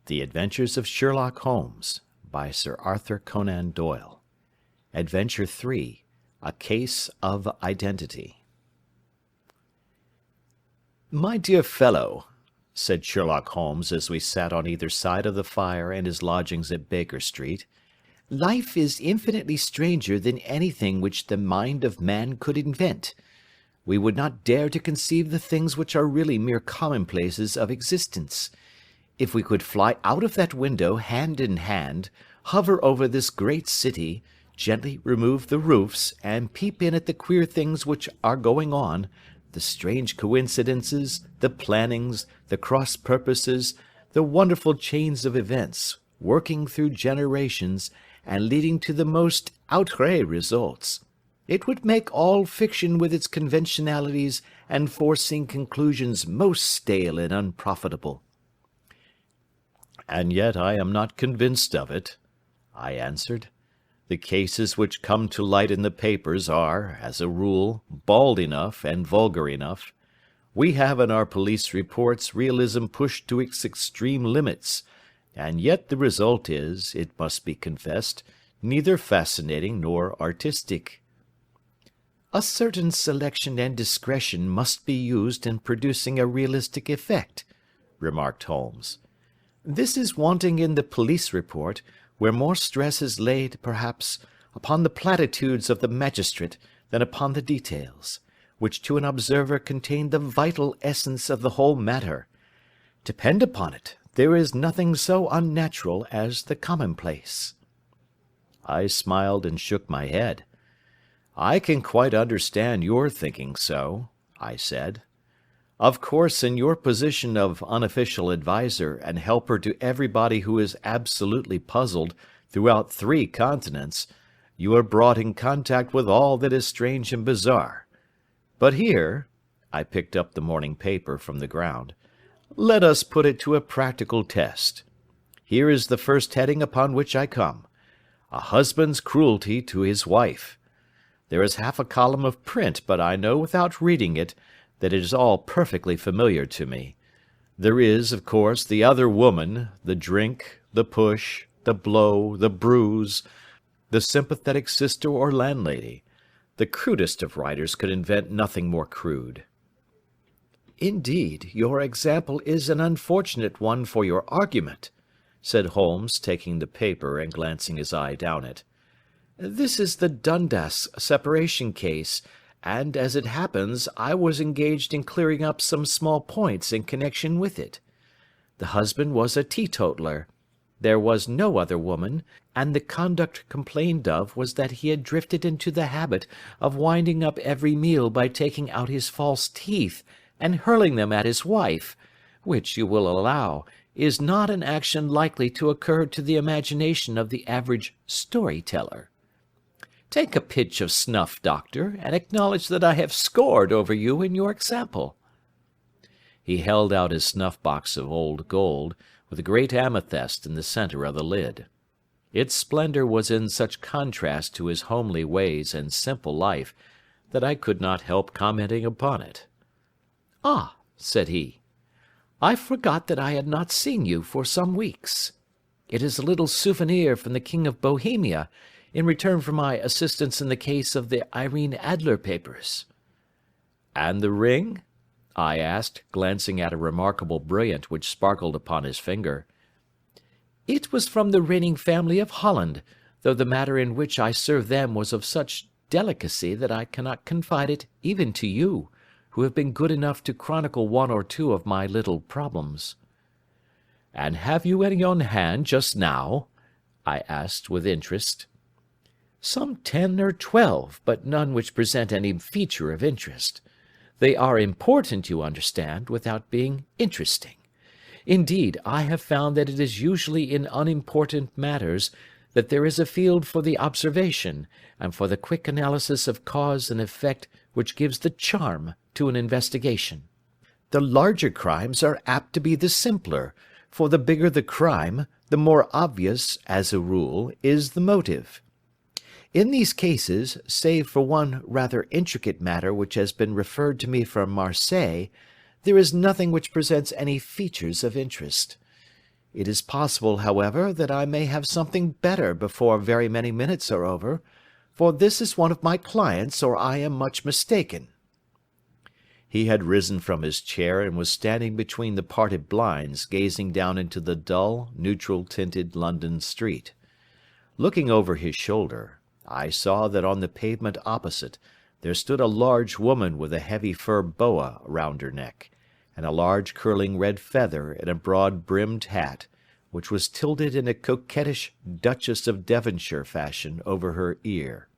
The Adventures of Sherlock Holmes by Sir Arthur Conan Doyle. Adventure 3. A Case of Identity. "My dear fellow," said Sherlock Holmes as we sat on either side of the fire in his lodgings at Baker Street, "life is infinitely stranger than anything which the mind of man could invent. We would not dare to conceive the things which are really mere commonplaces of existence. If we could fly out of that window hand in hand, hover over this great city, gently remove the roofs, and peep in at the queer things which are going on, the strange coincidences, the plannings, the cross-purposes, the wonderful chains of events, working through generations, and leading to the most outré results, it would make all fiction with its conventionalities and foreseen conclusions most stale and unprofitable." "And yet I am not convinced of it," I answered. "The cases which come to light in the papers are, as a rule, bald enough and vulgar enough. We have in our police reports realism pushed to its extreme limits, and yet the result is, it must be confessed, neither fascinating nor artistic." "A certain selection and discretion must be used in producing a realistic effect," remarked Holmes. "This is wanting in the police report, where more stress is laid, perhaps, upon the platitudes of the magistrate than upon the details, which to an observer contain the vital essence of the whole matter. Depend upon it, there is nothing so unnatural as the commonplace." I smiled and shook my head. "I can quite understand your thinking so," I said. "Of course, in your position of unofficial adviser and helper to everybody who is absolutely puzzled throughout 3 continents, you are brought in contact with all that is strange and bizarre. But here," I picked up the morning paper from the ground, "let us put it to a practical test. Here is the first heading upon which I come: A husband's cruelty to his wife. There is half a column of print, but I know without reading it that it is all perfectly familiar to me. There is, of course, the other woman, the drink, the push, the blow, the bruise, the sympathetic sister or landlady. The crudest of writers could invent nothing more crude." "Indeed, your example is an unfortunate one for your argument," said Holmes, taking the paper and glancing his eye down it. "This is the Dundas separation case, and, as it happens, I was engaged in clearing up some small points in connection with it. The husband was a teetotaler. There was no other woman, and the conduct complained of was that he had drifted into the habit of winding up every meal by taking out his false teeth and hurling them at his wife, which, you will allow, is not an action likely to occur to the imagination of the average story-teller. Take a pinch of snuff, doctor, and acknowledge that I have scored over you in your example." He held out his snuff-box of old gold, with a great amethyst in the centre of the lid. Its splendour was in such contrast to his homely ways and simple life that I could not help commenting upon it. "Ah," said he, "I forgot that I had not seen you for some weeks. It is a little souvenir from the King of Bohemia, in return for my assistance in the case of the Irene Adler papers." "And the ring?" I asked, glancing at a remarkable brilliant which sparkled upon his finger. "It was from the reigning family of Holland, though the matter in which I served them was of such delicacy that I cannot confide it even to you, who have been good enough to chronicle 1 or 2 of my little problems." "And have you any on hand just now?" I asked with interest. "Some 10 or 12, but none which present any feature of interest. They are important, you understand, without being interesting. Indeed, I have found that it is usually in unimportant matters that there is a field for the observation, and for the quick analysis of cause and effect which gives the charm to an investigation. The larger crimes are apt to be the simpler, for the bigger the crime, the more obvious, as a rule, is the motive. In these cases, save for one rather intricate matter which has been referred to me from Marseilles, there is nothing which presents any features of interest. It is possible, however, that I may have something better before very many minutes are over, for this is one of my clients, or I am much mistaken." He had risen from his chair and was standing between the parted blinds, gazing down into the dull, neutral-tinted London street. Looking over his shoulder, I saw that on the pavement opposite there stood a large woman with a heavy fur boa round her neck, and a large curling red feather in a broad-brimmed hat, which was tilted in a coquettish Duchess of Devonshire fashion over her ear.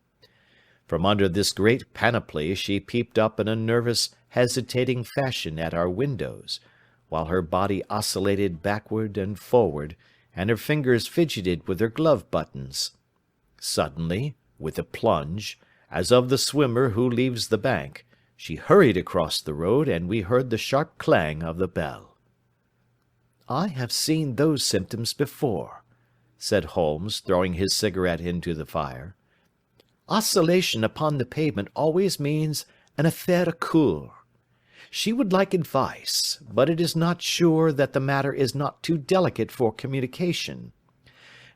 From under this great panoply she peeped up in a nervous, hesitating fashion at our windows, while her body oscillated backward and forward, and her fingers fidgeted with her glove buttons. Suddenly, with a plunge, as of the swimmer who leaves the bank, she hurried across the road, and we heard the sharp clang of the bell. "I have seen those symptoms before," said Holmes, throwing his cigarette into the fire. "Oscillation upon the pavement always means an affaire à coeur. She would like advice, but it is not sure that the matter is not too delicate for communication.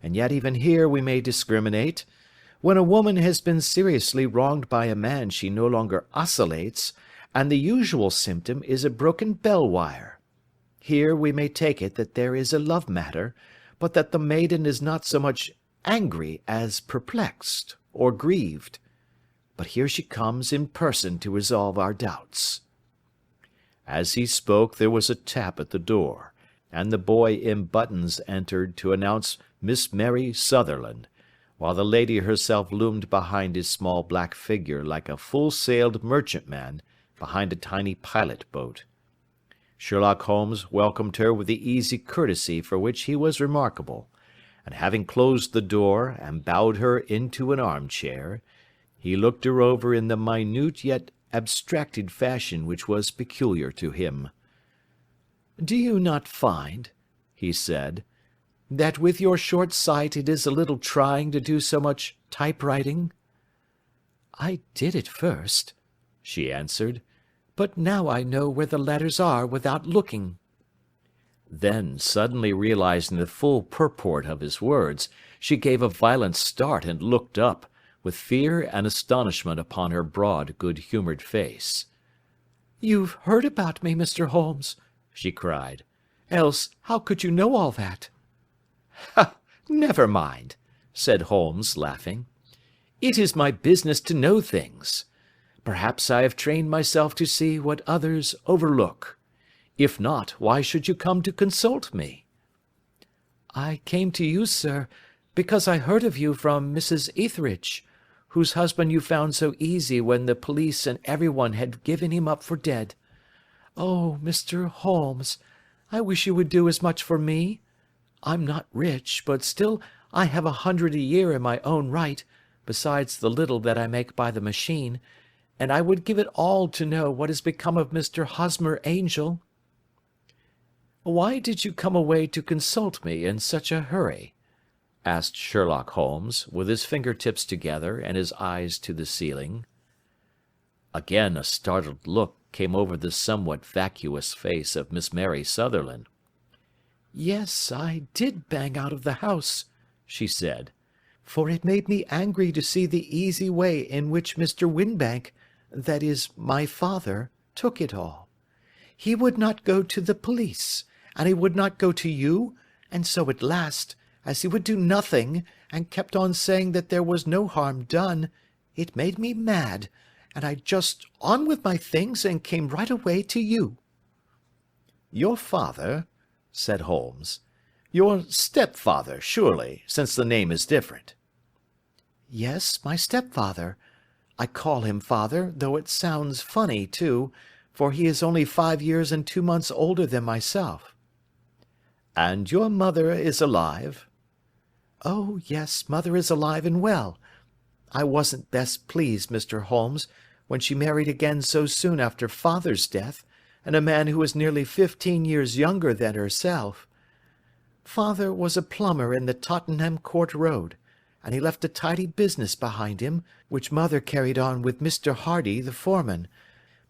And yet even here we may discriminate. When a woman has been seriously wronged by a man she no longer oscillates, and the usual symptom is a broken bell wire. Here we may take it that there is a love matter, but that the maiden is not so much angry as perplexed or grieved. But here she comes in person to resolve our doubts." As he spoke there was a tap at the door, and the boy in buttons entered to announce Miss Mary Sutherland, while the lady herself loomed behind his small black figure like a full-sailed merchantman behind a tiny pilot-boat. Sherlock Holmes welcomed her with the easy courtesy for which he was remarkable, and having closed the door and bowed her into an armchair, he looked her over in the minute yet abstracted fashion which was peculiar to him. "Do you not find," he said, "that with your short sight it is a little trying to do so much typewriting?" "I did at first," she answered, "but now I know where the letters are without looking." Then, suddenly realizing the full purport of his words, she gave a violent start and looked up, with fear and astonishment upon her broad, good-humoured face. "You've heard about me, Mr. Holmes," she cried. "Else how could you know all that?" "Ha! Never mind," said Holmes, laughing. "It is my business to know things. Perhaps I have trained myself to see what others overlook. If not, why should you come to consult me?" "I came to you, sir, because I heard of you from Mrs. Etheridge, whose husband you found so easy when the police and everyone had given him up for dead. Oh, Mr. Holmes, I wish you would do as much for me. I'm not rich, but still I have 100 a year in my own right, besides the little that I make by the machine, and I would give it all to know what has become of Mr. Hosmer Angel." "Why did you come away to consult me in such a hurry?" asked Sherlock Holmes, with his finger-tips together and his eyes to the ceiling. Again a startled look came over the somewhat vacuous face of Miss Mary Sutherland. "Yes, I did bang out of the house," she said, "for it made me angry to see the easy way in which Mr. Winbank, that is, my father, took it all. He would not go to the police, and he would not go to you, and so at last, as he would do nothing, and kept on saying that there was no harm done, it made me mad, and I just on with my things and came right away to you." "Your father?" said Holmes. "Your stepfather, surely, since the name is different." "Yes, my stepfather. I call him father, though it sounds funny, too, for he is only 5 years and 2 months older than myself." "And your mother is alive?" "Oh, yes, mother is alive and well. I wasn't best pleased, Mr. Holmes, when she married again so soon after father's death, and a man who was nearly 15 years younger than herself. Father was a plumber in the Tottenham Court Road, and he left a tidy business behind him, which mother carried on with Mr. Hardy, the foreman.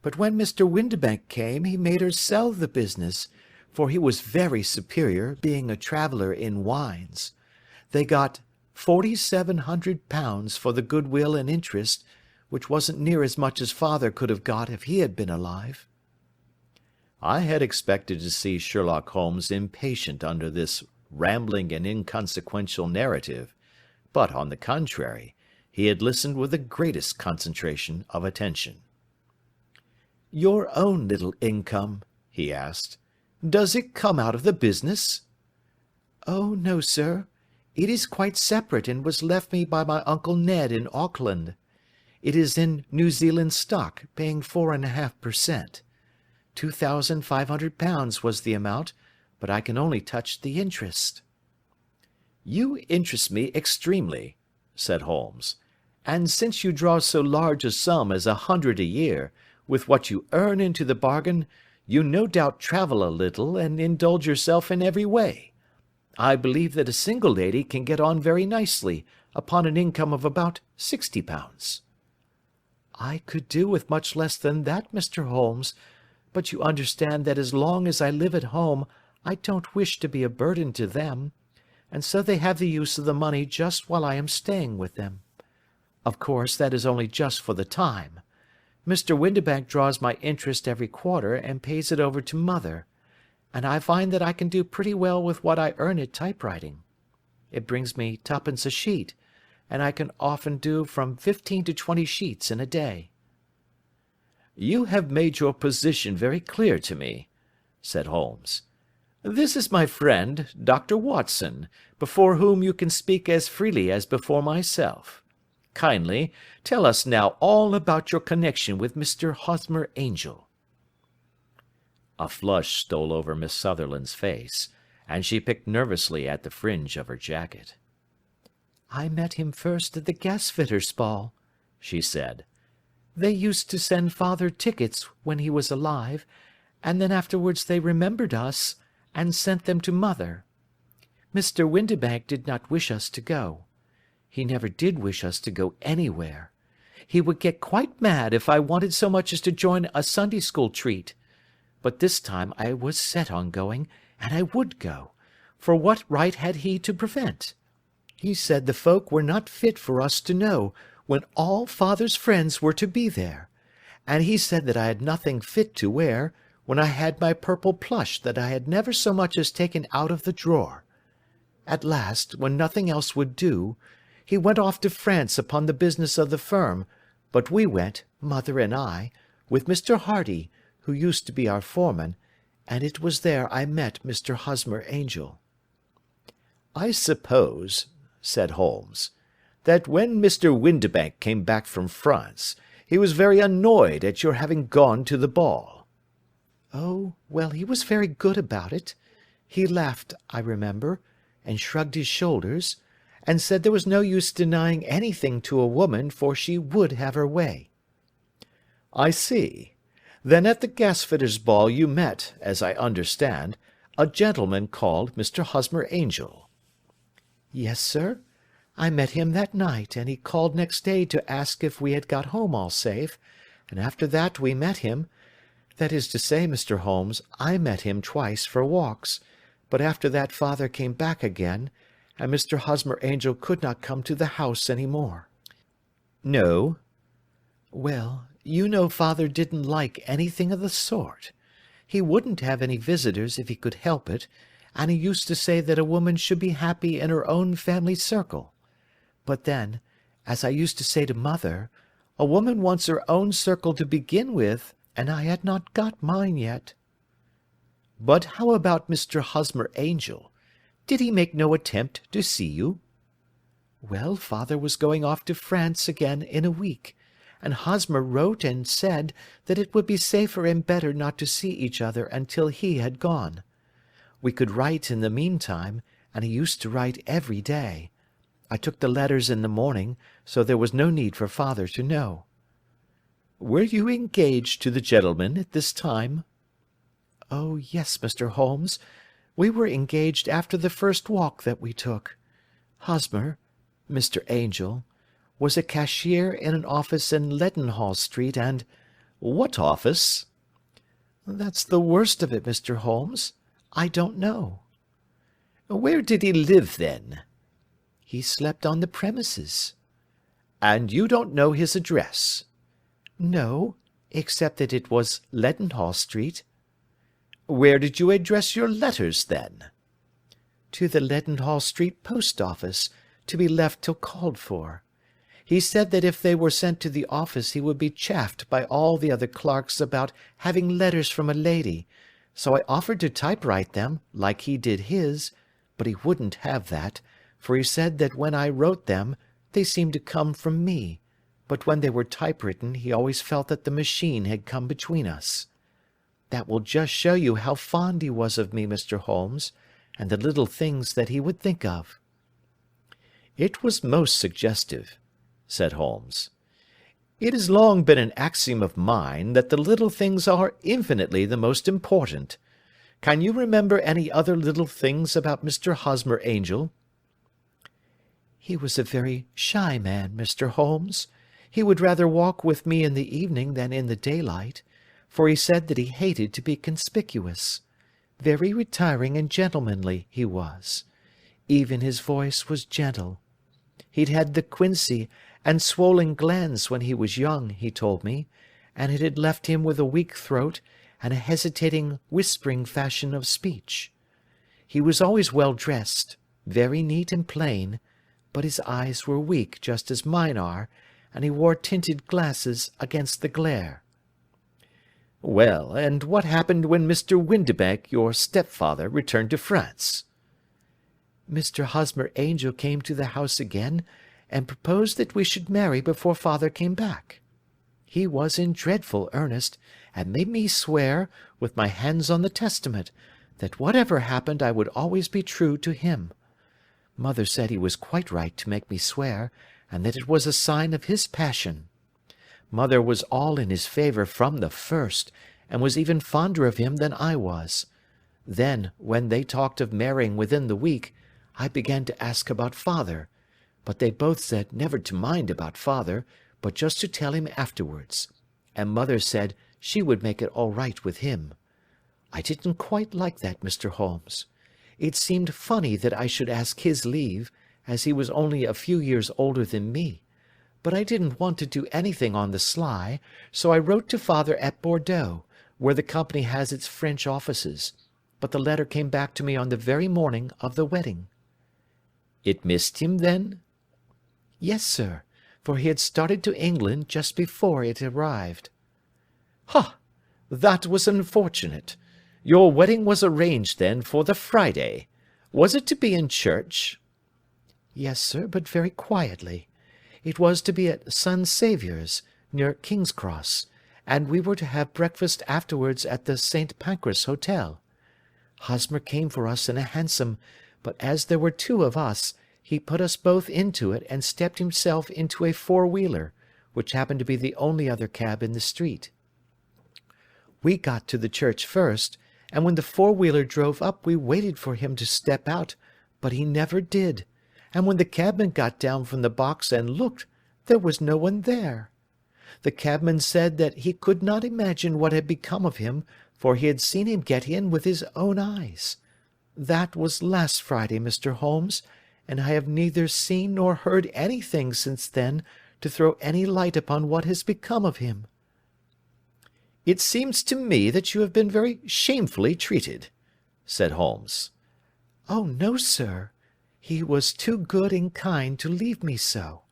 But when Mr. Windibank came, he made her sell the business, for he was very superior, being a traveller in wines. They got £4,700 for the goodwill and interest, which wasn't near as much as father could have got if he had been alive. I had expected to see Sherlock Holmes impatient under this rambling and inconsequential narrative, but, on the contrary, he had listened with the greatest concentration of attention. "Your own little income," he asked, "does it come out of the business?" "Oh, no, sir. It is quite separate and was left me by my Uncle Ned in Auckland. It is in New Zealand stock, paying 4.5%. £2,500 was the amount, but I can only touch the interest." "You interest me extremely," said Holmes, "and since you draw so large a sum as 100 a year, with what you earn into the bargain, you no doubt travel a little and indulge yourself in every way. I believe that a single lady can get on very nicely upon an income of about £60. "I could do with much less than that, Mr. Holmes, but you understand that as long as I live at home I don't wish to be a burden to them, and so they have the use of the money just while I am staying with them. Of course, that is only just for the time. Mr. Windibank draws my interest every quarter and pays it over to mother, and I find that I can do pretty well with what I earn at typewriting. It brings me twopence a sheet, and I can often do from 15 to 20 sheets in a day." "You have made your position very clear to me," said Holmes. "This is my friend, Dr. Watson, before whom you can speak as freely as before myself. Kindly tell us now all about your connection with Mr. Hosmer Angel." A flush stole over Miss Sutherland's face, and she picked nervously at the fringe of her jacket. "I met him first at the gasfitters' ball," she said. "They used to send father tickets when he was alive, and then afterwards they remembered us, and sent them to mother. Mr. Windibank did not wish us to go. He never did wish us to go anywhere. He would get quite mad if I wanted so much as to join a Sunday school treat. But this time I was set on going, and I would go, for what right had he to prevent? He said the folk were not fit for us to know, when all father's friends were to be there, and he said that I had nothing fit to wear, when I had my purple plush that I had never so much as taken out of the drawer. At last, when nothing else would do, he went off to France upon the business of the firm, but we went, mother and I, with Mr. Hardy, who used to be our foreman, and it was there I met Mr. Hosmer Angel." "I suppose," said Holmes, "that when Mr. Windibank came back from France, he was very annoyed at your having gone to the ball." "Oh, well, he was very good about it. He laughed, I remember, and shrugged his shoulders, and said there was no use denying anything to a woman, for she would have her way." "I see. Then at the gasfitters' ball you met, as I understand, a gentleman called Mr. Hosmer Angel." "Yes, sir. I met him that night, and he called next day to ask if we had got home all safe, and after that we met him. That is to say, Mr. Holmes, I met him twice for walks, but after that father came back again, and Mr. Hosmer Angel could not come to the house any more." "No." "Well, you know father didn't like anything of the sort. He wouldn't have any visitors if he could help it, and he used to say that a woman should be happy in her own family circle. But then, as I used to say to mother, a woman wants her own circle to begin with, and I had not got mine yet." "But how about Mr. Hosmer Angel? Did he make no attempt to see you?" "Well, father was going off to France again in a week, and Hosmer wrote and said that it would be safer and better not to see each other until he had gone. We could write in the meantime, and he used to write every day. I took the letters in the morning, so there was no need for father to know." "Were you engaged to the gentleman at this time?" "Oh, yes, Mr. Holmes. We were engaged after the first walk that we took. Hosmer, Mr. Angel, was a cashier in an office in Leadenhall Street, and—" "What office?" "That's the worst of it, Mr. Holmes. I don't know. Where did he live, then? He slept on the premises. And you don't know his address? No, except that it was Leadenhall Street. Where did you address your letters, then? To the Leadenhall Street post office, to be left till called for. He said that if they were sent to the office he would be chaffed by all the other clerks about having letters from a lady, so I offered to typewrite them, like he did his, but he wouldn't have that, for he said that when I wrote them they seemed to come from me, but when they were typewritten he always felt that the machine had come between us. That will just show you how fond he was of me, Mr. Holmes, and the little things that he would think of." "It was most suggestive," said Holmes. "It has long been an axiom of mine that the little things are infinitely the most important. Can you remember any other little things about Mr. Hosmer Angel?" "He was a very shy man, Mr. Holmes. He would rather walk with me in the evening than in the daylight, for he said that he hated to be conspicuous. Very retiring and gentlemanly he was. Even his voice was gentle. He'd had the quinsy and swollen glands when he was young, he told me, and it had left him with a weak throat and a hesitating, whispering fashion of speech. He was always well dressed, very neat and plain, but his eyes were weak just as mine are, and he wore tinted glasses against the glare." "Well, and what happened when Mr. Windibank, your stepfather, returned to France?" "Mr. Hosmer Angel came to the house again, and proposed that we should marry before father came back. He was in dreadful earnest, and made me swear, with my hands on the testament, that whatever happened I would always be true to him. Mother said he was quite right to make me swear, and that it was a sign of his passion. Mother was all in his favour from the first, and was even fonder of him than I was. Then, when they talked of marrying within the week, I began to ask about father, but they both said never to mind about father, but just to tell him afterwards, and mother said she would make it all right with him. I didn't quite like that, Mr. Holmes. It seemed funny that I should ask his leave, as he was only a few years older than me, but I didn't want to do anything on the sly, so I wrote to father at Bordeaux, where the company has its French offices, but the letter came back to me on the very morning of the wedding." "It missed him, then?" "Yes, sir, for he had started to England just before it arrived." "Ha! That was unfortunate. Your wedding was arranged, then, for the Friday. Was it to be in church?" "Yes, sir, but very quietly. It was to be at St. Saviour's, near King's Cross, and we were to have breakfast afterwards at the St. Pancras Hotel. Hosmer came for us in a hansom, but as there were two of us, he put us both into it and stepped himself into a four-wheeler, which happened to be the only other cab in the street. We got to the church first, and when the four-wheeler drove up we waited for him to step out, but he never did, and when the cabman got down from the box and looked, there was no one there. The cabman said that he could not imagine what had become of him, for he had seen him get in with his own eyes. That was last Friday, Mr. Holmes, and I have neither seen nor heard anything since then to throw any light upon what has become of him." "It seems to me that you have been very shamefully treated," said Holmes. "Oh, no, sir. He was too good and kind to leave me so.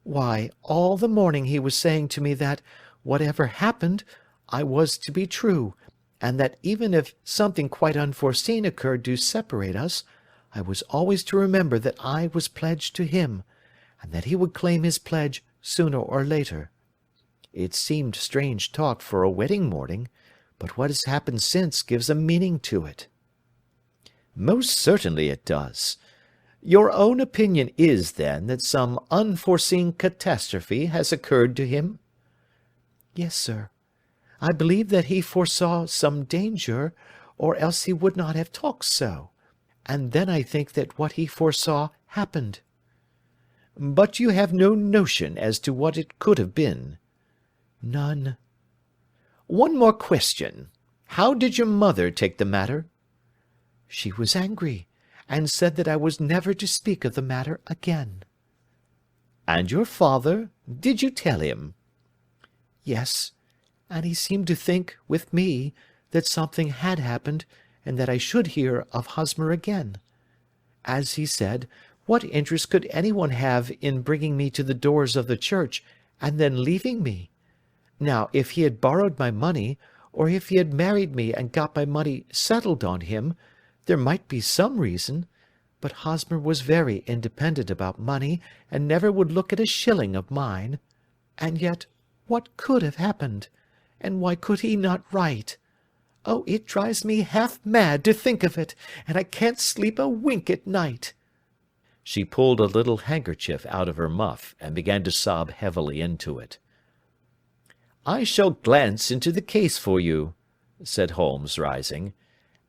Why, all the morning he was saying to me that, whatever happened, I was to be true, and that even if something quite unforeseen occurred to separate us, I was always to remember that I was pledged to him, and that he would claim his pledge sooner or later. It seemed strange talk for a wedding morning, but what has happened since gives a meaning to it." "Most certainly it does. Your own opinion is, then, that some unforeseen catastrophe has occurred to him?" "Yes, sir. I believe that he foresaw some danger, or else he would not have talked so, and then I think that what he foresaw happened." "But you have no notion as to what it could have been?" "None." "One more question. How did your mother take the matter?" She was angry, and said that I was never to speak of the matter again. And your father? Did you tell him? Yes, and he seemed to think, with me, that something had happened, and that I should hear of Hosmer again. As he said, what interest could anyone have in bringing me to the doors of the church, and then leaving me? Now, if he had borrowed my money, or if he had married me and got my money settled on him, there might be some reason, but Hosmer was very independent about money, and never would look at a shilling of mine. And yet, what could have happened? And why could he not write? Oh, it drives me half mad to think of it, and I can't sleep a wink at night." She pulled a little handkerchief out of her muff, and began to sob heavily into it. "I shall glance into the case for you," said Holmes, rising,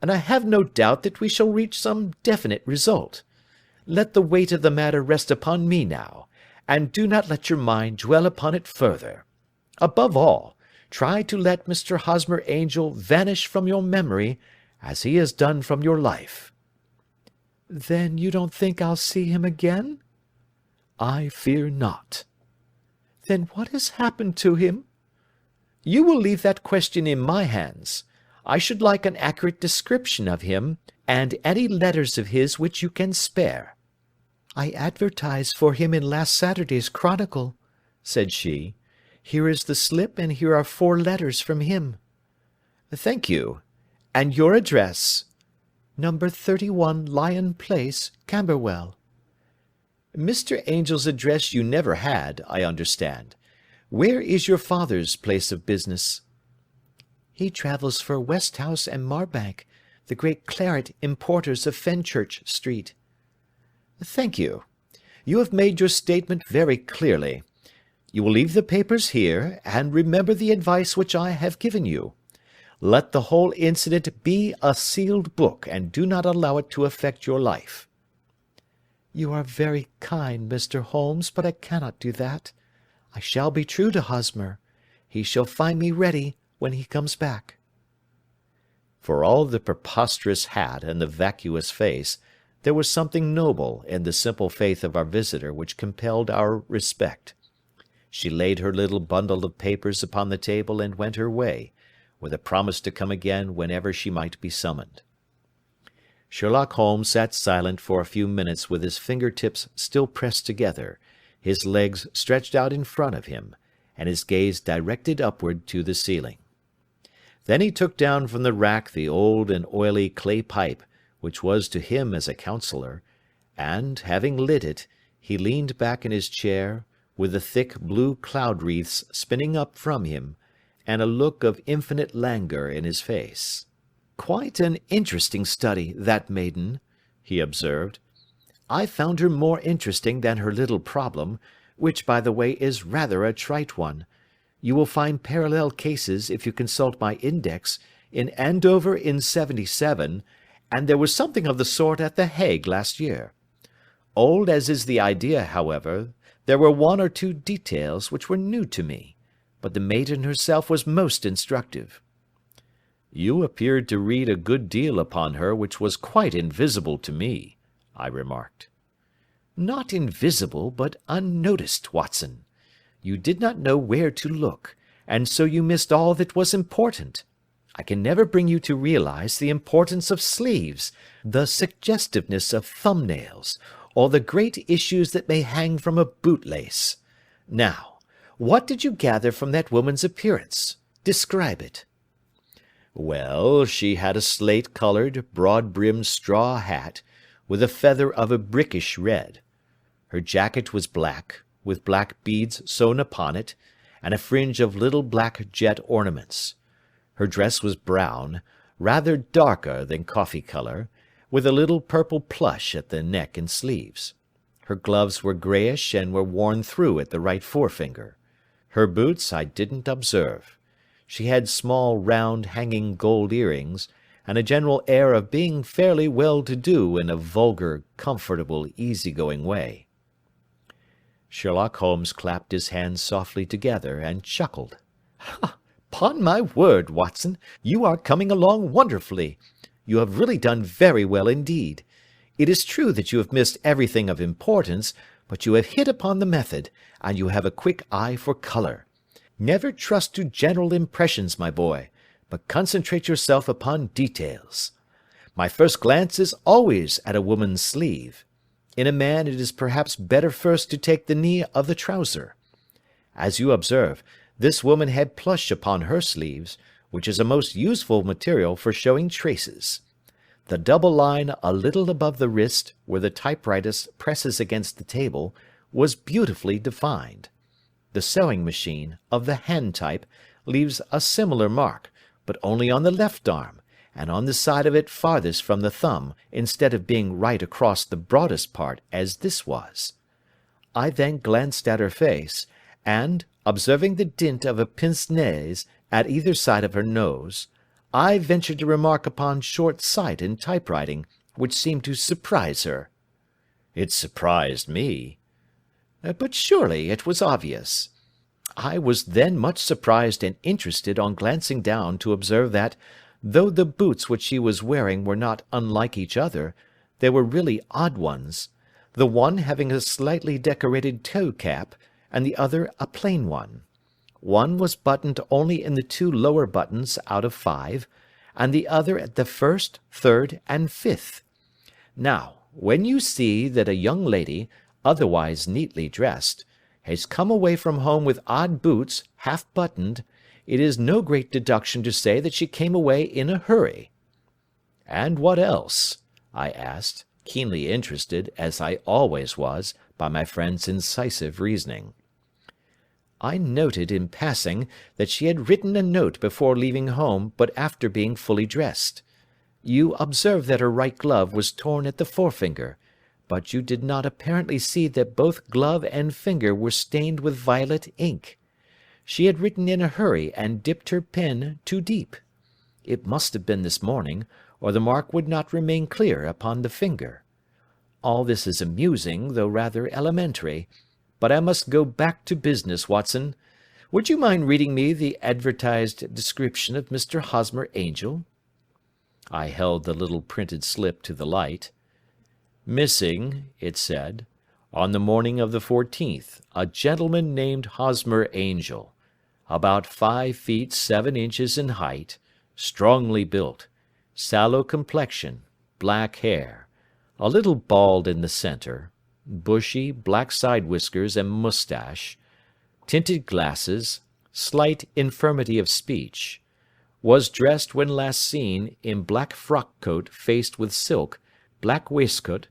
"and I have no doubt that we shall reach some definite result. Let the weight of the matter rest upon me now, and do not let your mind dwell upon it further. Above all, try to let Mr. Hosmer Angel vanish from your memory, as he has done from your life." "Then you don't think I'll see him again?" "I fear not." "Then what has happened to him?" "You will leave that question in my hands. I should like an accurate description of him, and any letters of his which you can spare." "I advertised for him in last Saturday's Chronicle," said she. "Here is the slip, and here are 4 letters from him." "Thank you. And your address?" "Number 31 Lion Place, Camberwell." "Mr. Angel's address you never had, I understand. Where is your father's place of business?" "He travels for Westhouse and Marbank, the great claret importers of Fenchurch Street." "Thank you. You have made your statement very clearly. You will leave the papers here, and remember the advice which I have given you. Let the whole incident be a sealed book, and do not allow it to affect your life." "You are very kind, Mr. Holmes, but I cannot do that. I shall be true to Hosmer. He shall find me ready when he comes back." For all the preposterous hat and the vacuous face, there was something noble in the simple faith of our visitor which compelled our respect. She laid her little bundle of papers upon the table and went her way, with a promise to come again whenever she might be summoned. Sherlock Holmes sat silent for a few minutes with his finger-tips still pressed together, his legs stretched out in front of him, and his gaze directed upward to the ceiling. Then he took down from the rack the old and oily clay pipe which was to him as a counsellor, and, having lit it, he leaned back in his chair, with the thick blue cloud-wreaths spinning up from him, and a look of infinite languor in his face. "Quite an interesting study, that maiden," he observed. "I found her more interesting than her little problem, which, by the way, is rather a trite one. You will find parallel cases, if you consult my index, in Andover in '77, and there was something of the sort at The Hague last year. Old as is the idea, however, there were 1 or 2 details which were new to me, but the maiden herself was most instructive." "You appeared to read a good deal upon her which was quite invisible to me," I remarked. "Not invisible, but unnoticed, Watson. You did not know where to look, and so you missed all that was important. I can never bring you to realize the importance of sleeves, the suggestiveness of thumbnails, or the great issues that may hang from a bootlace. Now, what did you gather from that woman's appearance? Describe it." "Well, she had a slate-coloured, broad-brimmed straw hat, with a feather of a brickish red. Her jacket was black, with black beads sewn upon it, and a fringe of little black jet ornaments. Her dress was brown, rather darker than coffee colour, with a little purple plush at the neck and sleeves. Her gloves were greyish and were worn through at the right forefinger. Her boots I didn't observe. She had small round hanging gold earrings, and a general air of being fairly well-to-do in a vulgar, comfortable, easy-going way." Sherlock Holmes clapped his hands softly together and chuckled. "'Pon my word, Watson, you are coming along wonderfully. You have really done very well indeed. It is true that you have missed everything of importance, but you have hit upon the method, and you have a quick eye for colour. Never trust to general impressions, my boy, but concentrate yourself upon details. My first glance is always at a woman's sleeve. In a man it is perhaps better first to take the knee of the trouser. As you observe, this woman had plush upon her sleeves, which is a most useful material for showing traces. The double line a little above the wrist, where the typewriter presses against the table, was beautifully defined. The sewing machine, of the hand type, leaves a similar mark, but only on the left arm, and on the side of it farthest from the thumb, instead of being right across the broadest part, as this was. I then glanced at her face, and, observing the dint of a pince-nez at either side of her nose, I ventured to remark upon short sight in typewriting, which seemed to surprise her. It surprised me. But surely it was obvious. I was then much surprised and interested on glancing down to observe that, though the boots which she was wearing were not unlike each other, they were really odd ones, the one having a slightly decorated toe cap, and the other a plain one. One was buttoned only in the 2 lower buttons out of 5, and the other at the 1st, 3rd, and 5th. Now, when you see that a young lady, otherwise neatly dressed, has come away from home with odd boots, half buttoned, it is no great deduction to say that she came away in a hurry. And what else? I asked, keenly interested, as I always was, by my friend's incisive reasoning. I noted in passing that she had written a note before leaving home, but after being fully dressed. You observed that her right glove was torn at the forefinger, but you did not apparently see that both glove and finger were stained with violet ink. She had written in a hurry and dipped her pen too deep. It must have been this morning, or the mark would not remain clear upon the finger. All this is amusing, though rather elementary, but I must go back to business, Watson. Would you mind reading me the advertised description of Mr. Hosmer Angel? I held the little printed slip to the light. Missing, it said, on the morning of the 14th, a gentleman named Hosmer Angel, about 5 feet 7 inches in height, strongly built, sallow complexion, black hair, a little bald in the centre, bushy black side whiskers and moustache, tinted glasses, slight infirmity of speech, was dressed when last seen in black frock-coat faced with silk, black waistcoat,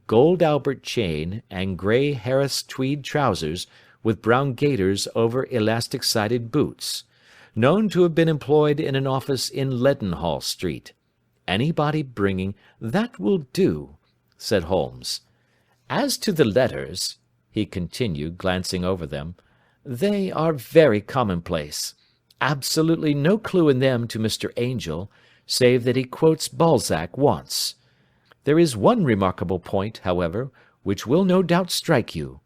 gold Albert chain, and grey Harris tweed trousers, with brown gaiters over elastic-sided boots, known to have been employed in an office in Leadenhall Street. Anybody bringing— "That will do," said Holmes. "As to the letters," he continued, glancing over them, "they are very commonplace. Absolutely no clue in them to Mr. Angel, save that he quotes Balzac once. There is one remarkable point, however, which will no doubt strike you."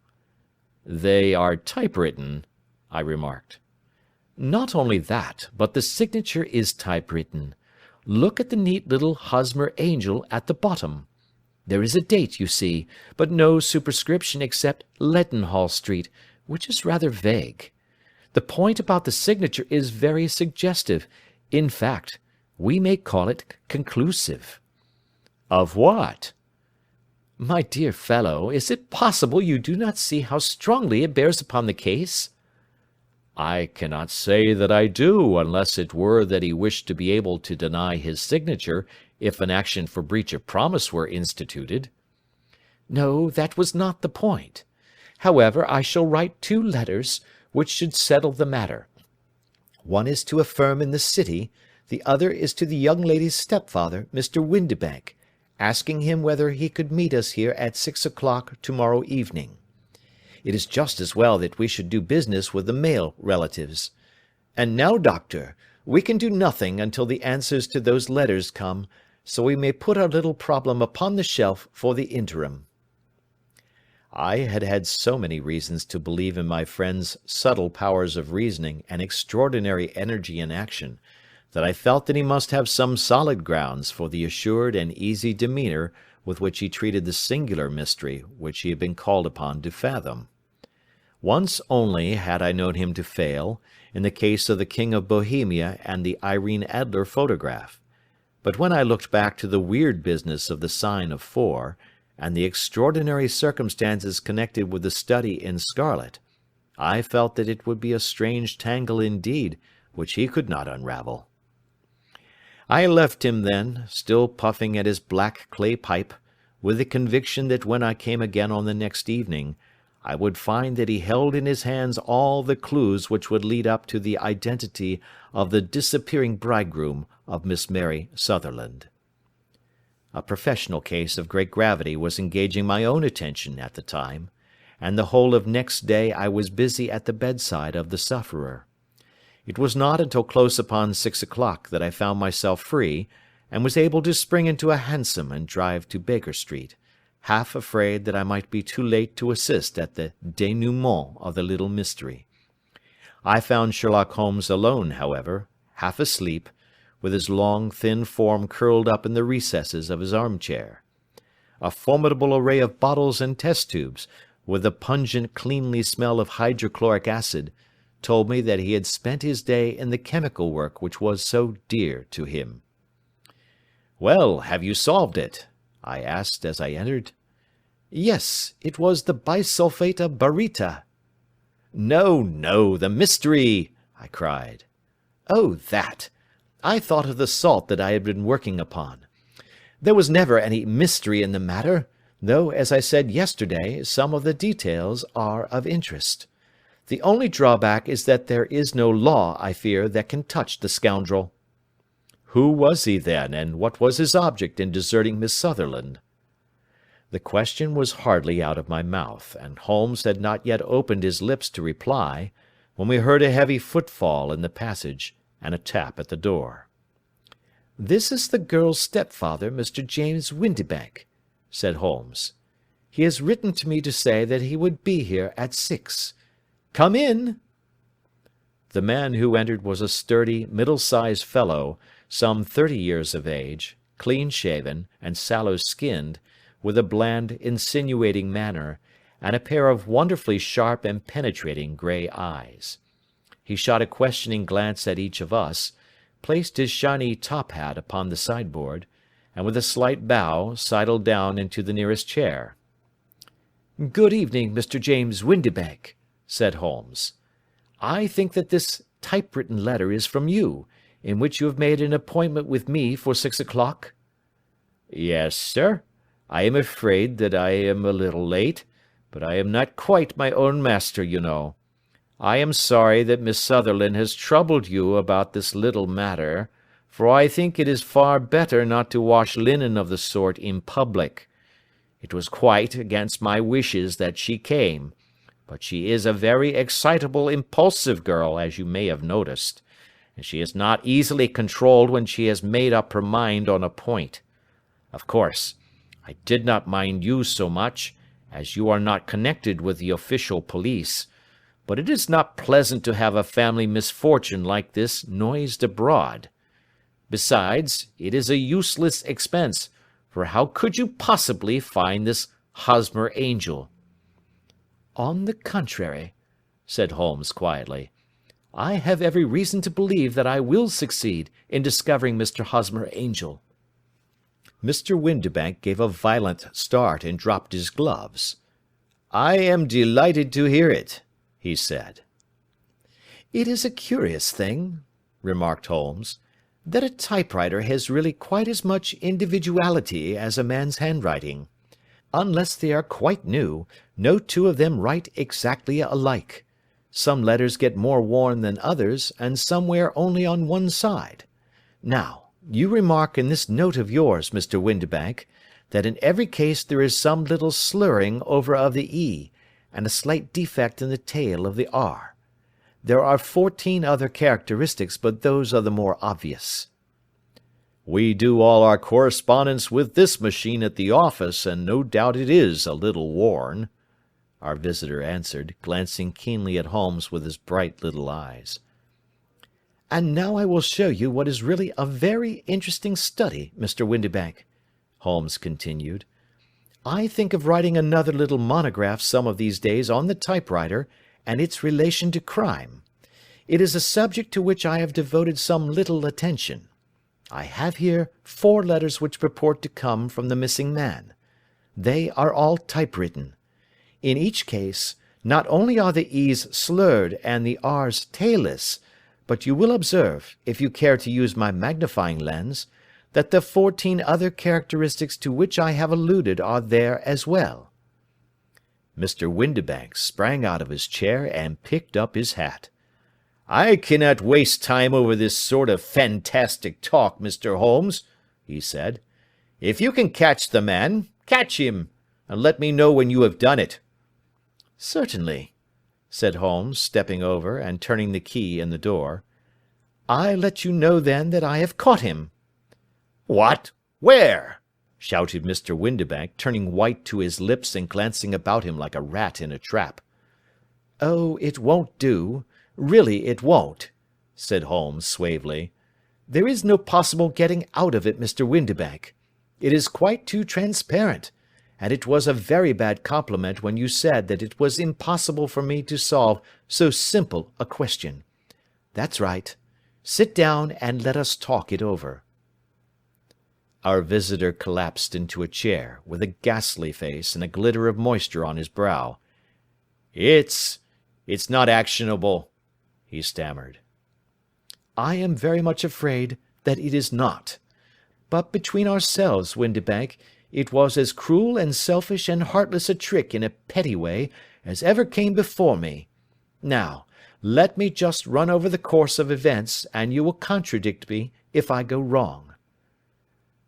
"They are typewritten," I remarked. "Not only that, but the signature is typewritten. Look at the neat little Hosmer Angel at the bottom. There is a date, you see, but no superscription except Leadenhall Street, which is rather vague. The point about the signature is very suggestive. In fact, we may call it conclusive." "Of what?" "My dear fellow, is it possible you do not see how strongly it bears upon the case?" "I cannot say that I do, unless it were that he wished to be able to deny his signature if an action for breach of promise were instituted." "No, that was not the point. However, I shall write 2 letters, which should settle the matter. One is to a firm in the city, the other is to the young lady's stepfather, Mr. Windibank, asking him whether he could meet us here at 6 o'clock to-morrow evening. It is just as well that we should do business with the male relatives. And now, doctor, we can do nothing until the answers to those letters come, so we may put our little problem upon the shelf for the interim." I had had so many reasons to believe in my friend's subtle powers of reasoning and extraordinary energy in action, that I felt that he must have some solid grounds for the assured and easy demeanour with which he treated the singular mystery which he had been called upon to fathom. Once only had I known him to fail, in the case of the King of Bohemia and the Irene Adler photograph, but when I looked back to the weird business of the sign of 4, and the extraordinary circumstances connected with the study in scarlet, I felt that it would be a strange tangle indeed which he could not unravel. I left him then, still puffing at his black clay pipe, with the conviction that when I came again on the next evening, I would find that he held in his hands all the clues which would lead up to the identity of the disappearing bridegroom of Miss Mary Sutherland. A professional case of great gravity was engaging my own attention at the time, and the whole of next day I was busy at the bedside of the sufferer. It was not until close upon 6 o'clock that I found myself free, and was able to spring into a hansom and drive to Baker Street, half afraid that I might be too late to assist at the dénouement of the little mystery. I found Sherlock Holmes alone, however, half asleep, with his long, thin form curled up in the recesses of his armchair. A formidable array of bottles and test tubes, with the pungent, cleanly smell of hydrochloric acid, told me that he had spent his day in the chemical work which was so dear to him. "Well, have you solved it?" I asked as I entered. "Yes, it was the bisulfate of baryta." "No, no, the mystery!" I cried. "Oh, that! I thought of the salt that I had been working upon. There was never any mystery in the matter, though, as I said yesterday, some of the details are of interest. The only drawback is that there is no law, I fear, that can touch the scoundrel." "Who was he, then, and what was his object in deserting Miss Sutherland?" The question was hardly out of my mouth, and Holmes had not yet opened his lips to reply, when we heard a heavy footfall in the passage, and a tap at the door. "This is the girl's stepfather, Mr. James Windibank," said Holmes. "He has written to me to say that he would be here at 6. Come in." The man who entered was a sturdy, middle-sized fellow, some 30 years of age, clean-shaven, and sallow-skinned, with a bland, insinuating manner, and a pair of wonderfully sharp and penetrating grey eyes. He shot a questioning glance at each of us, placed his shiny top-hat upon the sideboard, and with a slight bow sidled down into the nearest chair. "Good evening, Mr. James Windibank," said Holmes. "I think that this typewritten letter is from you, in which you have made an appointment with me for 6 o'clock?" "Yes, sir. I am afraid that I am a little late, but I am not quite my own master, you know. I am sorry that Miss Sutherland has troubled you about this little matter, for I think it is far better not to wash linen of the sort in public. It was quite against my wishes that she came, but she is a very excitable, impulsive girl, as you may have noticed, and she is not easily controlled when she has made up her mind on a point. Of course, I did not mind you so much, as you are not connected with the official police, but it is not pleasant to have a family misfortune like this noised abroad. Besides, it is a useless expense, for how could you possibly find this Hosmer Angel?" "On the contrary," said Holmes quietly, "I have every reason to believe that I will succeed in discovering Mr. Hosmer Angel." Mr. Windibank gave a violent start and dropped his gloves. "I am delighted to hear it," he said. "It is a curious thing," remarked Holmes, "that a typewriter has really quite as much individuality as a man's handwriting. Unless they are quite new, no two of them write exactly alike. Some letters get more worn than others, and some wear only on one side. Now, you remark in this note of yours, Mr. Windibank, that in every case there is some little slurring over of the E, and a slight defect in the tail of the R. There are 14 other characteristics, but those are the more obvious." "We do all our correspondence with this machine at the office, and no doubt it is a little worn," our visitor answered, glancing keenly at Holmes with his bright little eyes. And now I will show you what is really a very interesting study, Mr. Windibank," Holmes continued. "I think of writing another little monograph some of these days on the typewriter and its relation to crime. It is a subject to which I have devoted some little attention. I have here 4 letters which purport to come from the missing man. They are all typewritten. In each case, not only are the E's slurred and the R's tailless, but you will observe, if you care to use my magnifying lens, that the 14 other characteristics to which I have alluded are there as well." Mr. Windibank sprang out of his chair and picked up his hat. "I cannot waste time over this sort of fantastic talk, Mr. Holmes," he said. "If you can catch the man, catch him, and let me know when you have done it." "Certainly," said Holmes, stepping over and turning the key in the door. "I let you know then that I have caught him." "What? Where?" shouted Mr. Windibank, turning white to his lips and glancing about him like a rat in a trap. "Oh, it won't do. Really it won't," said Holmes suavely. "There is no possible getting out of it, Mr. Windibank. It is quite too transparent, and it was a very bad compliment when you said that it was impossible for me to solve so simple a question. That's right. Sit down and let us talk it over." Our visitor collapsed into a chair, with a ghastly face and a glitter of moisture on his brow. It's not actionable," he stammered. "I am very much afraid that it is not. But between ourselves, Windibank, it was as cruel and selfish and heartless a trick in a petty way as ever came before me. Now, let me just run over the course of events, and you will contradict me if I go wrong."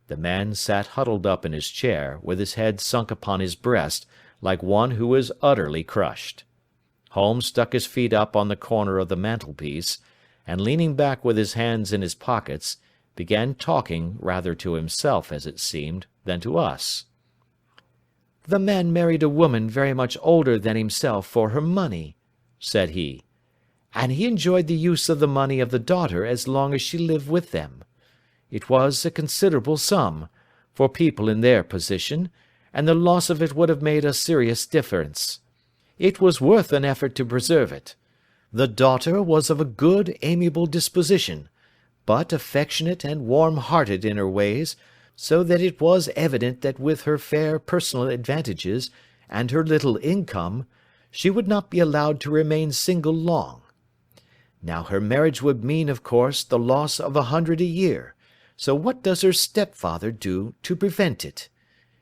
The man sat huddled up in his chair, with his head sunk upon his breast, like one who is utterly crushed. Holmes stuck his feet up on the corner of the mantelpiece, and leaning back with his hands in his pockets, began talking, rather to himself, as it seemed, than to us. "The man married a woman very much older than himself for her money," said he, "and he enjoyed the use of the money of the daughter as long as she lived with them. It was a considerable sum, for people in their position, and the loss of it would have made a serious difference. It was worth an effort to preserve it. The daughter was of a good, amiable disposition, but affectionate and warm-hearted in her ways, so that it was evident that with her fair personal advantages, and her little income, she would not be allowed to remain single long. Now her marriage would mean, of course, the loss of 100 a year, so what does her stepfather do to prevent it?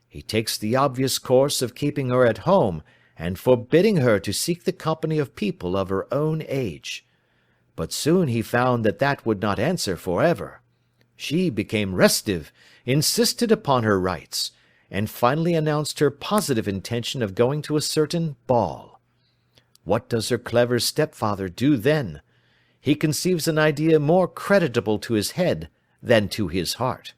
He takes the obvious course of keeping her at home, and forbidding her to seek the company of people of her own age. But soon he found that that would not answer for ever. She became restive, insisted upon her rights, and finally announced her positive intention of going to a certain ball. What does her clever stepfather do then? He conceives an idea more creditable to his head than to his heart.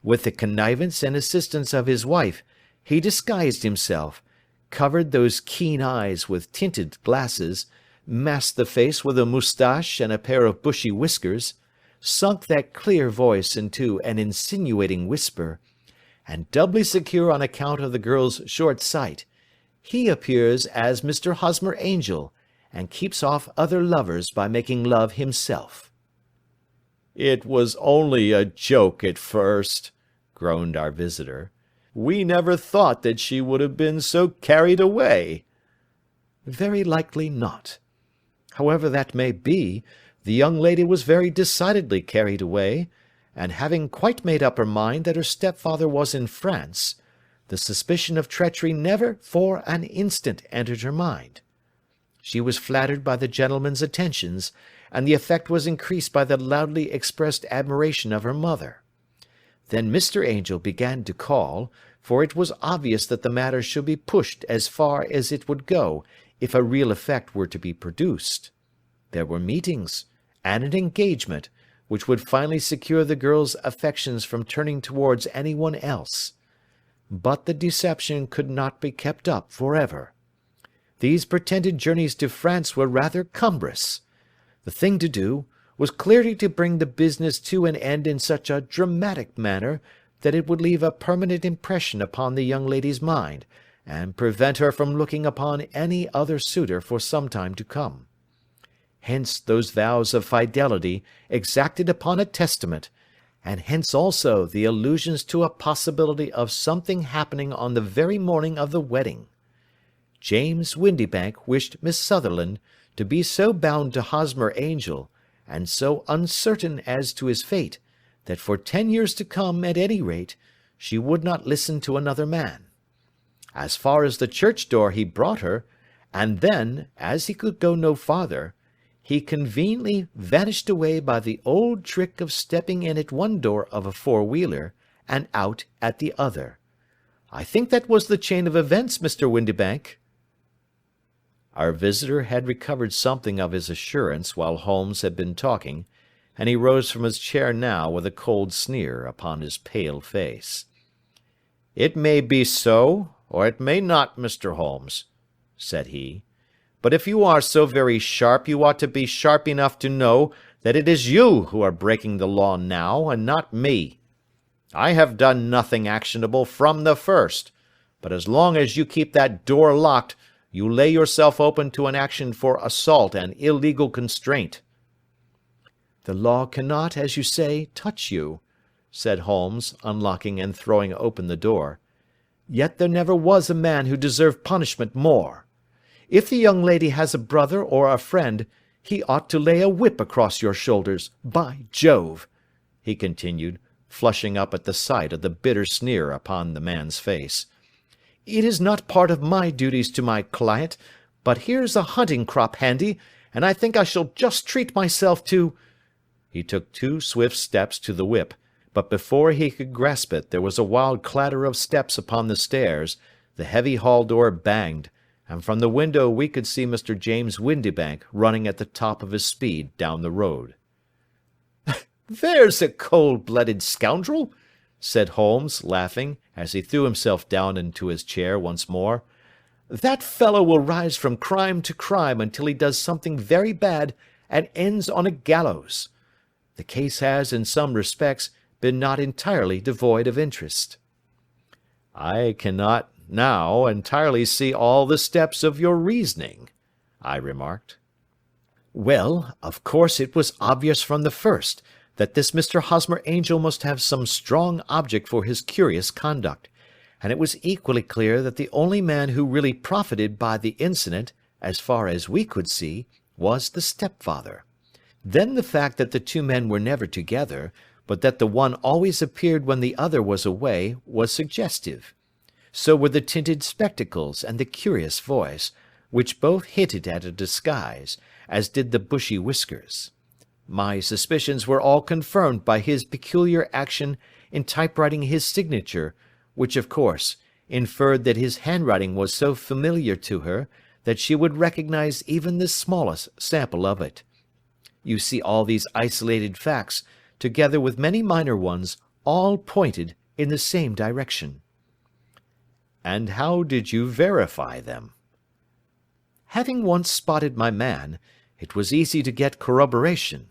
With the connivance and assistance of his wife, he disguised himself, covered those keen eyes with tinted glasses, masked the face with a moustache and a pair of bushy whiskers, sunk that clear voice into an insinuating whisper, and doubly secure on account of the girl's short sight, he appears as Mr. Hosmer Angel, and keeps off other lovers by making love himself." "It was only a joke at first," groaned our visitor. "We never thought that she would have been so carried away." "Very likely not. However that may be, the young lady was very decidedly carried away, and having quite made up her mind that her stepfather was in France, the suspicion of treachery never for an instant entered her mind. She was flattered by the gentleman's attentions, and the effect was increased by the loudly expressed admiration of her mother. Then Mr. Angel began to call, for it was obvious that the matter should be pushed as far as it would go if a real effect were to be produced. There were meetings, and an engagement, which would finally secure the girl's affections from turning towards any one else. But the deception could not be kept up for ever. These pretended journeys to France were rather cumbrous. The thing to do was clearly to bring the business to an end in such a dramatic manner that it would leave a permanent impression upon the young lady's mind, and prevent her from looking upon any other suitor for some time to come. Hence those vows of fidelity exacted upon a testament, and hence also the allusions to a possibility of something happening on the very morning of the wedding. James Windibank wished Miss Sutherland to be so bound to Hosmer Angel, and so uncertain as to his fate, that for 10 years to come, at any rate, she would not listen to another man. As far as the church door he brought her, and then, as he could go no farther, he conveniently vanished away by the old trick of stepping in at one door of a four-wheeler, and out at the other. I think that was the chain of events, Mr. Windibank." Our visitor had recovered something of his assurance while Holmes had been talking, and he rose from his chair now with a cold sneer upon his pale face. "It may be so, or it may not, Mr. Holmes," said he. "But if you are so very sharp, you ought to be sharp enough to know that it is you who are breaking the law now, and not me. I have done nothing actionable from the first, but as long as you keep that door locked, you lay yourself open to an action for assault and illegal constraint." "The law cannot, as you say, touch you," said Holmes, unlocking and throwing open the door. "Yet there never was a man who deserved punishment more. If the young lady has a brother or a friend, he ought to lay a whip across your shoulders, by Jove," he continued, flushing up at the sight of the bitter sneer upon the man's face. "It is not part of my duties to my client, but here's a hunting crop handy, and I think I shall just treat myself to—" He took 2 swift steps to the whip, but before he could grasp it there was a wild clatter of steps upon the stairs, the heavy hall door banged, and from the window we could see Mr. James Windibank running at the top of his speed down the road. "There's a cold-blooded scoundrel," said Holmes, laughing, as he threw himself down into his chair once more. "That fellow will rise from crime to crime until he does something very bad and ends on a gallows. The case has, in some respects, been not entirely devoid of interest." "I cannot now entirely see all the steps of your reasoning," I remarked. "Well, of course it was obvious from the first that this Mr. Hosmer Angel must have some strong object for his curious conduct, and it was equally clear that the only man who really profited by the incident, as far as we could see, was the stepfather. Then the fact that the 2 men were never together, but that the one always appeared when the other was away, was suggestive. So were the tinted spectacles and the curious voice, which both hinted at a disguise, as did the bushy whiskers. My suspicions were all confirmed by his peculiar action in typewriting his signature, which, of course, inferred that his handwriting was so familiar to her that she would recognize even the smallest sample of it. You see, all these isolated facts, together with many minor ones, all pointed in the same direction." "And how did you verify them?" "Having once spotted my man, it was easy to get corroboration.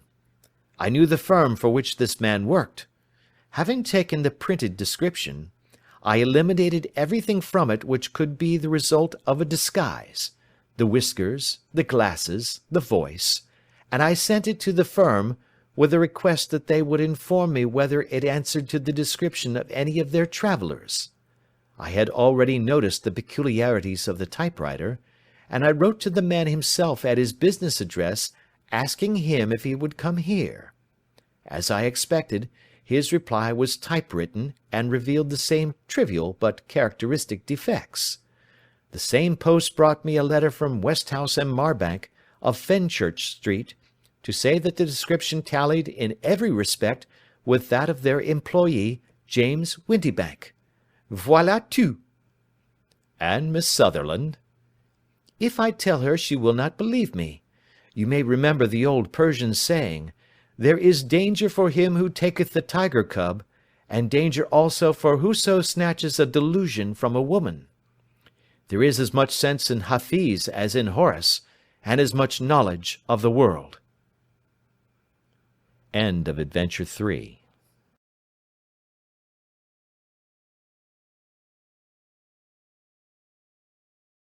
I knew the firm for which this man worked. Having taken the printed description, I eliminated everything from it which could be the result of a disguise, the whiskers, the glasses, the voice, and I sent it to the firm, with a request that they would inform me whether it answered to the description of any of their travellers. I had already noticed the peculiarities of the typewriter, and I wrote to the man himself at his business address, asking him if he would come here. As I expected, his reply was typewritten, and revealed the same trivial but characteristic defects. The same post brought me a letter from Westhouse and Marbank, of Fenchurch Street, to say that the description tallied in every respect with that of their employee, James Windibank. Voilà tout." "And Miss Sutherland?" "If I tell her, she will not believe me. You may remember the old Persian saying, 'There is danger for him who taketh the tiger cub, and danger also for whoso snatches a delusion from a woman.' There is as much sense in Hafiz as in Horace, and as much knowledge of the world." End of Adventure 3.